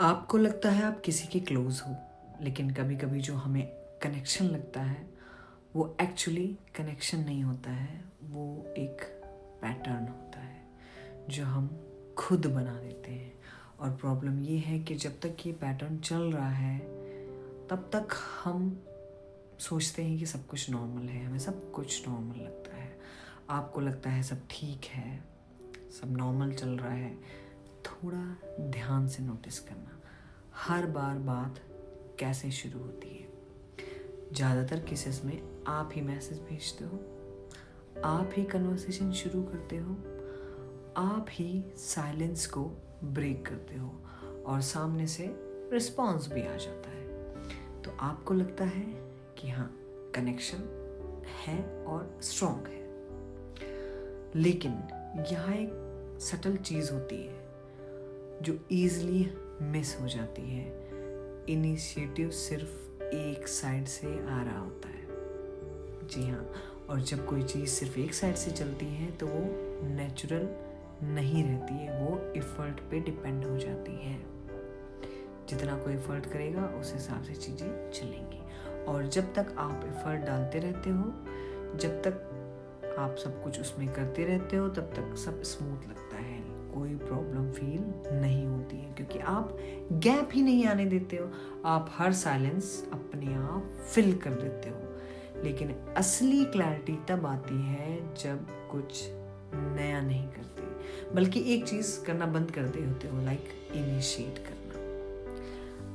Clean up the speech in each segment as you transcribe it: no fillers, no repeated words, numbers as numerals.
आपको लगता है आप किसी के क्लोज हो, लेकिन कभी कभी जो हमें कनेक्शन लगता है वो एक्चुअली कनेक्शन नहीं होता है, वो एक पैटर्न होता है जो हम खुद बना देते हैं। और प्रॉब्लम ये है कि जब तक ये पैटर्न चल रहा है तब तक हम सोचते हैं कि सब कुछ नॉर्मल है, हमें सब कुछ नॉर्मल लगता है। आपको लगता है सब ठीक है, सब नॉर्मल चल रहा है। थोड़ा ध्यान से नोटिस करना हर बार बात कैसे शुरू होती है। ज़्यादातर केसेस में आप ही मैसेज भेजते हो, आप ही कन्वर्सेशन शुरू करते हो, आप ही साइलेंस को ब्रेक करते हो और सामने से रिस्पॉन्स भी आ जाता है। तो आपको लगता है कि हाँ, कनेक्शन है और स्ट्रॉन्ग है। लेकिन यहाँ एक सटल चीज़ होती है जो ईजिली मिस हो जाती है। इनिशिएटिव सिर्फ एक साइड से आ रहा होता है। जी हाँ, और जब कोई चीज़ सिर्फ एक साइड से चलती है तो वो नेचुरल नहीं रहती है, वो एफर्ट पे डिपेंड हो जाती है। जितना कोई एफर्ट करेगा उस हिसाब से चीज़ें चलेंगी। और जब तक आप एफर्ट डालते रहते हो, जब तक आप सब कुछ उसमें करते रहते हो, तब तक सब स्मूथ लगता है, कोई प्रॉब्लम फील नहीं होती है, क्योंकि आप गैप ही नहीं आने देते हो। आप हर साइलेंस अपने आप फिल कर देते हो। लेकिन असली क्लैरिटी तब आती है जब कुछ नया नहीं करते, बल्कि एक चीज़ करना बंद कर दे होते हो, लाइक इनिशिएट करना।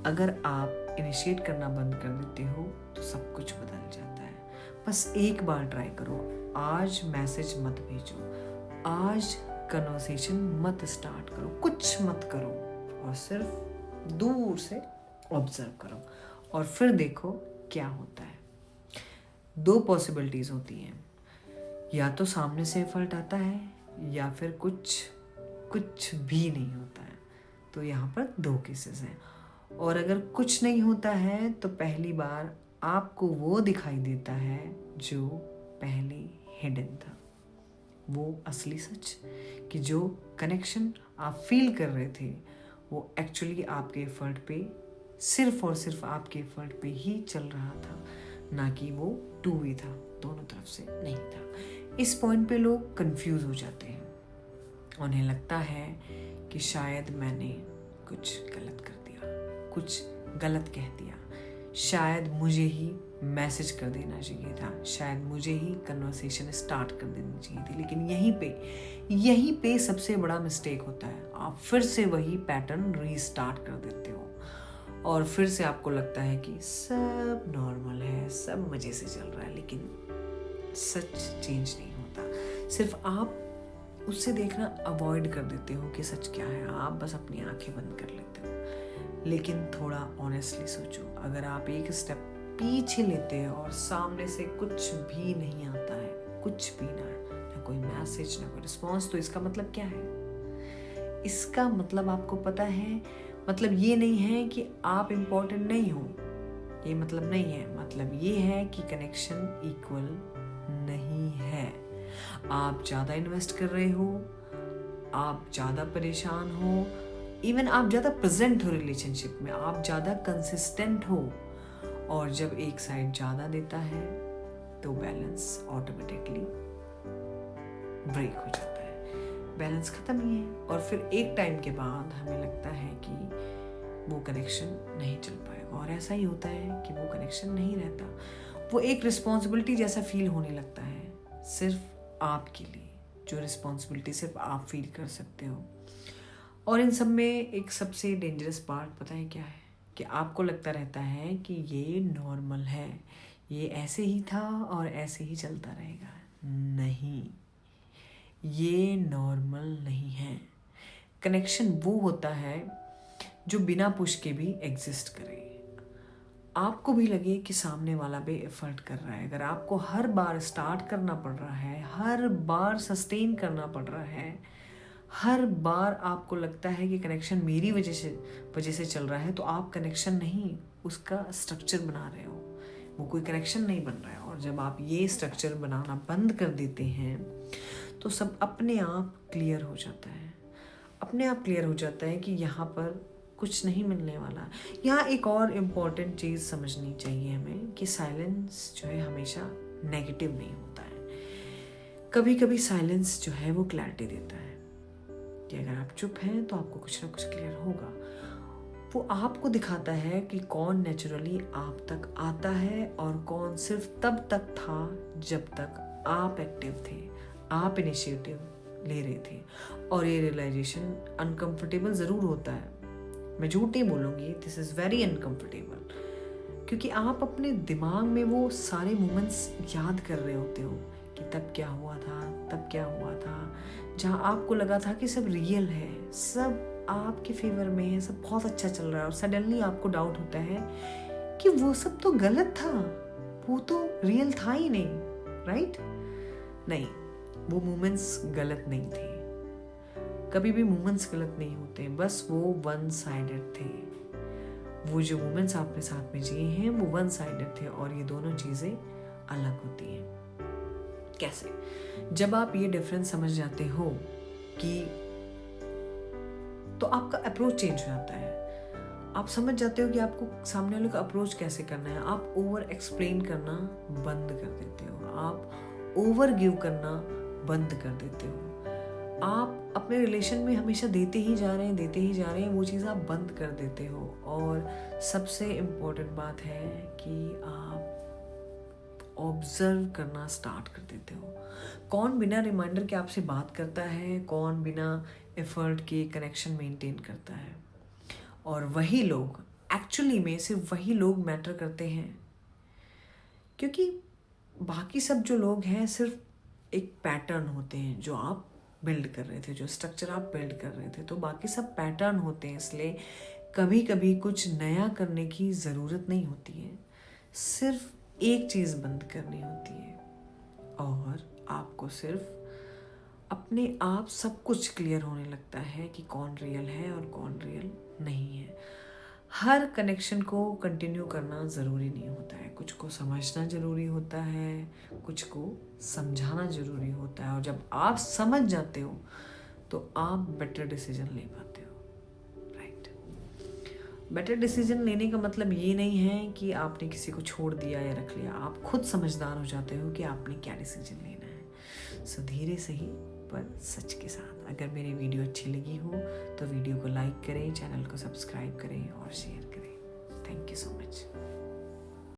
अगर आप इनिशिएट करना बंद कर देते हो तो सब कुछ बदल जाता है। बस एक बार ट्राई करो। आज मैसेज मत भेजो, आज कन्वर्सेशन मत स्टार्ट करो, कुछ मत करो और सिर्फ दूर से ऑब्जर्व करो और फिर देखो क्या होता है। दो पॉसिबिलिटीज होती हैं, या तो सामने से एफर्ट आता है या फिर कुछ भी नहीं होता है। तो यहाँ पर दो केसेस हैं। और अगर कुछ नहीं होता है तो पहली बार आपको वो दिखाई देता है जो पहले हिडन था, वो असली सच, कि जो कनेक्शन आप फील कर रहे थे वो एक्चुअली आपके एफर्ट पे, सिर्फ और सिर्फ आपके एफर्ट पे ही चल रहा था, ना कि वो टू वे था, दोनों तरफ से नहीं था। इस पॉइंट पे लोग कंफ्यूज हो जाते हैं। उन्हें लगता है कि शायद मैंने कुछ गलत कर दिया, कुछ गलत कह दिया, शायद मुझे ही मैसेज कर देना चाहिए था, शायद मुझे ही कन्वर्सेशन स्टार्ट कर देनी चाहिए थी। लेकिन यहीं पे सबसे बड़ा मिस्टेक होता है। आप फिर से वही पैटर्न रीस्टार्ट कर देते हो और फिर से आपको लगता है कि सब नॉर्मल है, सब मज़े से चल रहा है। लेकिन सच चेंज नहीं होता। सिर्फ आप उससे देखना अवॉइड कर देते हो कि सच क्या है, आप बस अपनी आंखें बंद कर लेते हो। लेकिन थोड़ा ऑनेस्टली सोचो, अगर आप एक स्टेप पीछे लेते हो और सामने से कुछ भी नहीं आता है, कुछ भी ना कोई मैसेज, ना कोई रिस्पॉन्स, तो इसका मतलब क्या है? इसका मतलब आपको पता है, मतलब ये नहीं है कि आप इम्पोर्टेंट नहीं हो, ये मतलब नहीं है। मतलब ये है कि कनेक्शन इक्वल नहीं है। आप ज़्यादा इन्वेस्ट कर रहे हो, आप ज़्यादा परेशान हो, इवन आप ज़्यादा प्रेजेंट हो रिलेशनशिप में, आप ज़्यादा कंसिस्टेंट हो। और जब एक साइड ज़्यादा देता है तो बैलेंस ऑटोमेटिकली ब्रेक हो जाता है, बैलेंस ख़त्म ही है। और फिर एक टाइम के बाद हमें लगता है कि वो कनेक्शन नहीं चल पाएगा, और ऐसा ही होता है कि वो कनेक्शन नहीं रहता। वो एक रिस्पॉन्सिबिलिटी जैसा फील होने लगता है सिर्फ आपके लिए, जो रिस्पॉन्सिबिलिटी सिर्फ आप फील कर सकते हो। और इन सब में एक सबसे डेंजरस पार्ट पता है क्या है? कि आपको लगता रहता है कि ये नॉर्मल है, ये ऐसे ही था और ऐसे ही चलता रहेगा। नहीं, ये नॉर्मल नहीं है। कनेक्शन वो होता है जो बिना पुश के भी एग्जिस्ट करे। आपको भी लगे कि सामने वाला भी एफर्ट कर रहा है। अगर आपको हर बार स्टार्ट करना पड़ रहा है, हर बार सस्टेन करना पड़ रहा है, हर बार आपको लगता है कि कनेक्शन मेरी वजह से चल रहा है, तो आप कनेक्शन नहीं, उसका स्ट्रक्चर बना रहे हो, वो कोई कनेक्शन नहीं बन रहा है। और जब आप ये स्ट्रक्चर बनाना बंद कर देते हैं तो सब अपने आप क्लियर हो जाता है। अपने आप क्लियर हो जाता है कि यहाँ पर कुछ नहीं मिलने वाला। यहाँ एक और इम्पॉर्टेंट चीज़ समझनी चाहिए हमें कि साइलेंस जो है हमेशा नेगेटिव नहीं होता है। कभी कभी साइलेंस जो है वो क्लैरिटी देता है कि अगर आप चुप हैं तो आपको कुछ ना कुछ क्लियर होगा। वो आपको दिखाता है कि कौन नेचुरली आप तक आता है और कौन सिर्फ तब तक था जब तक आप एक्टिव थे, आप इनिशिएटिव ले रहे थे। और ये रियलाइजेशन अनकंफर्टेबल ज़रूर होता है, मैं झूठ नहीं बोलूँगी, दिस इज़ वेरी अनकंफर्टेबल, क्योंकि आप अपने दिमाग में वो सारे मोमेंट्स याद कर रहे होते हो कि तब क्या हुआ था, तब क्या हुआ था, जहाँ आपको लगा था कि सब रियल है, सब आपके फेवर में है, सब बहुत अच्छा चल रहा है, और सडनली आपको डाउट होता है कि वो सब तो गलत था, वो तो रियल था ही नहीं, राइट? नहीं, वो मोमेंट्स गलत नहीं थे। कभी भी मोमेंट्स गलत नहीं होते, बस वो वन साइडेड थे। वो जो मोमेंट्स आपने साथ में जिए हैं वो वन साइडेड थे, और ये दोनों चीज़ें अलग होती हैं। कैसे? जब आप ये डिफरेंस समझ जाते हो कि तो आपका अप्रोच चेंज हो जाता है। आप समझ जाते हो कि आपको सामने वाले का अप्रोच कैसे करना है। आप ओवर एक्सप्लेन करना बंद कर देते हो, आप ओवर गिव करना बंद कर देते हो। आप अपने रिलेशन में हमेशा देते ही जा रहे हैं, वो चीज़ आप बंद कर देते हो। और सबसे इम्पोर्टेंट बात है कि आप ऑब्जर्व करना स्टार्ट कर देते हो। कौन बिना रिमाइंडर के आपसे बात करता है, कौन बिना एफर्ट के कनेक्शन मेंटेन करता है। और वही लोग, एक्चुअली में सिर्फ वही लोग मैटर करते हैं, क्योंकि बाकी सब जो लोग हैं सिर्फ एक पैटर्न होते हैं जो आप बिल्ड कर रहे थे, जो स्ट्रक्चर आप बिल्ड कर रहे थे, तो बाकी सब पैटर्न होते हैं। इसलिए कभी कभी कुछ नया करने की ज़रूरत नहीं होती है, सिर्फ एक चीज़ बंद करनी होती है, और आपको सिर्फ अपने आप सब कुछ क्लियर होने लगता है कि कौन रियल है और कौन रियल नहीं है। हर कनेक्शन को कंटिन्यू करना ज़रूरी नहीं होता है, कुछ को समझना ज़रूरी होता है, कुछ को समझाना ज़रूरी होता है। और जब आप समझ जाते हो तो आप बेटर डिसीजन ले पाते हो, राइट? बेटर डिसीजन लेने का मतलब ये नहीं है कि आपने किसी को छोड़ दिया या रख लिया। आप खुद समझदार हो जाते हो कि आपने क्या डिसीजन लेना है। सो धीरे सही पर सच के साथ। अगर मेरी वीडियो अच्छी लगी हो तो वीडियो को लाइक करें, चैनल को सब्सक्राइब करें और शेयर करें। Thank you so much.